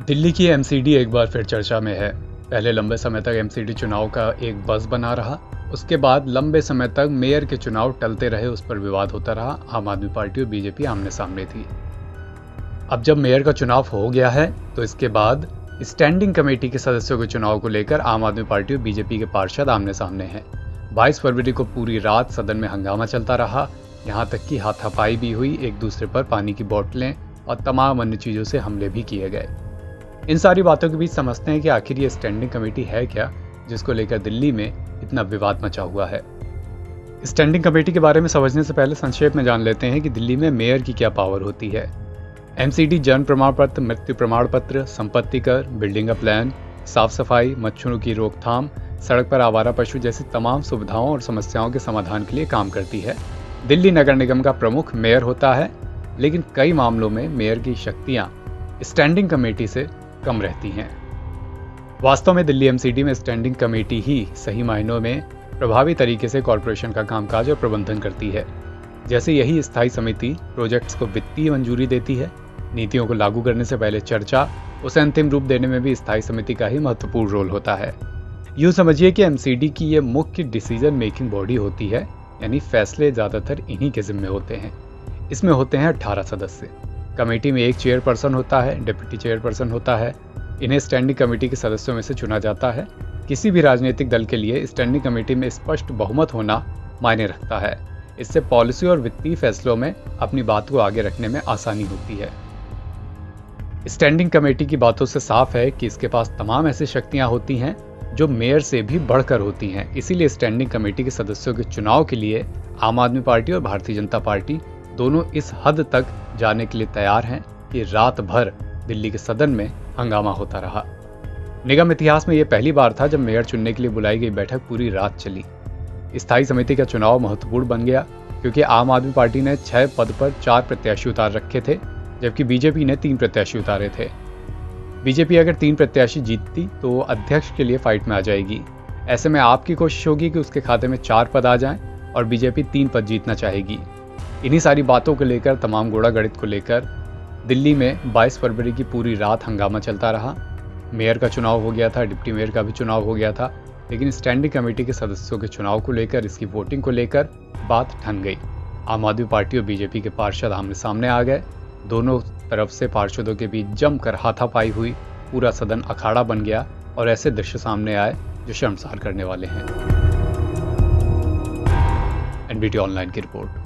दिल्ली की एमसीडी एक बार फिर चर्चा में है। पहले लंबे समय तक एमसीडी चुनाव का एक बज़ बना रहा। उसके बाद लंबे समय तक मेयर के चुनाव टलते रहे, उस पर विवाद होता रहा। आम आदमी पार्टी और बीजेपी आमने सामने थी। अब जब मेयर का चुनाव हो गया है तो इसके बाद स्टैंडिंग कमेटी के सदस्यों के चुनाव को लेकर आम आदमी पार्टी और बीजेपी के पार्षद आमने सामने हैं। 22 फरवरी को पूरी रात सदन में हंगामा चलता रहा। यहाँ तक कि हाथापाई भी हुई, एक दूसरे पर पानी की बोतलें और तमाम अन्य चीज़ों से हमले भी किए गए। इन सारी बातों के बीच समझते हैं कि आखिर ये स्टैंडिंग कमेटी है क्या, जिसको लेकर दिल्ली में इतना विवाद मचा हुआ है। स्टैंडिंग कमेटी के बारे में समझने से पहले संक्षेप में जान लेते हैं कि दिल्ली में मेयर की क्या पावर होती है। एमसीडी जन्म प्रमाण पत्र, मृत्यु प्रमाण पत्र, संपत्ति कर, बिल्डिंग का प्लान, साफ सफाई, मच्छरों की रोकथाम, सड़क पर आवारा पशु जैसी तमाम सुविधाओं और समस्याओं के समाधान के लिए काम करती है। दिल्ली नगर निगम का प्रमुख मेयर होता है, लेकिन कई मामलों में मेयर की शक्तियां स्टैंडिंग कमेटी से कम रहती हैं। वास्तव में दिल्ली एमसीडी में स्टैंडिंग कमेटी ही सही मायनों में प्रभावी तरीके से कॉरपोरेशन का कामकाज और प्रबंधन करती है। जैसे यही स्थायी समिति प्रोजेक्ट्स को वित्तीय मंजूरी देती है, नीतियों को लागू करने से पहले चर्चा, उसे अंतिम रूप देने में भी स्थायी समिति का ही महत्वपूर्ण रोल होता है। यूँ समझिए कि एमसीडी की ये मुख्य डिसीजन मेकिंग बॉडी होती है, यानी फैसले ज़्यादातर इन्हीं के जिम्मे होते हैं। इसमें होते हैं 18 सदस्य। कमेटी में एक चेयरपर्सन होता है, डिप्टी चेयरपर्सन होता है। इन्हें स्टैंडिंग कमेटी के सदस्यों में से चुना जाता है। किसी भी राजनीतिक दल के लिए स्टैंडिंग कमेटी में स्पष्ट बहुमत होना मायने रखता है। इससे पॉलिसी और वित्तीय फैसलों में अपनी बात को आगे रखने में आसानी होती है। स्टैंडिंग कमेटी की बातों से साफ है कि इसके पास तमाम ऐसी शक्तियां होती हैं जो मेयर से भी बढ़कर होती हैं। इसीलिए स्टैंडिंग कमेटी के सदस्यों के चुनाव के लिए आम आदमी पार्टी और भारतीय जनता पार्टी दोनों इस हद तक जाने के लिए तैयार हैं कि रात भर दिल्ली के सदन में हंगामा होता रहा। निगम इतिहास में यह पहली बार था जब मेयर चुनने के लिए बुलाई गई बैठक पूरी रात चली। स्थायी समिति का चुनाव महत्वपूर्ण बन गया क्योंकि आम आदमी पार्टी ने 6 पद पर 4 प्रत्याशी उतार रखे थे, जबकि बीजेपी ने 3 प्रत्याशी उतारे थे। बीजेपी अगर 3 प्रत्याशी जीतती तो अध्यक्ष के लिए फाइट में आ जाएगी। ऐसे में आपकी कोशिश होगी कि उसके खाते में 4 पद आ जाएं और बीजेपी 3 पद जीतना चाहेगी। इन्हीं सारी बातों को लेकर, तमाम घोड़ा गणित को लेकर दिल्ली में 22 फरवरी की पूरी रात हंगामा चलता रहा। मेयर का चुनाव हो गया था, डिप्टी मेयर का भी चुनाव हो गया था, लेकिन स्टैंडिंग कमेटी के सदस्यों के चुनाव को लेकर, इसकी वोटिंग को लेकर बात ठन गई। आम आदमी पार्टी और बीजेपी के पार्षद आमने सामने आ गए। दोनों तरफ से पार्षदों के बीच जमकर हाथापाई हुई। पूरा सदन अखाड़ा बन गया और ऐसे दृश्य सामने आए जो शर्मसार करने वाले हैं। एनबीटी ऑनलाइन की रिपोर्ट।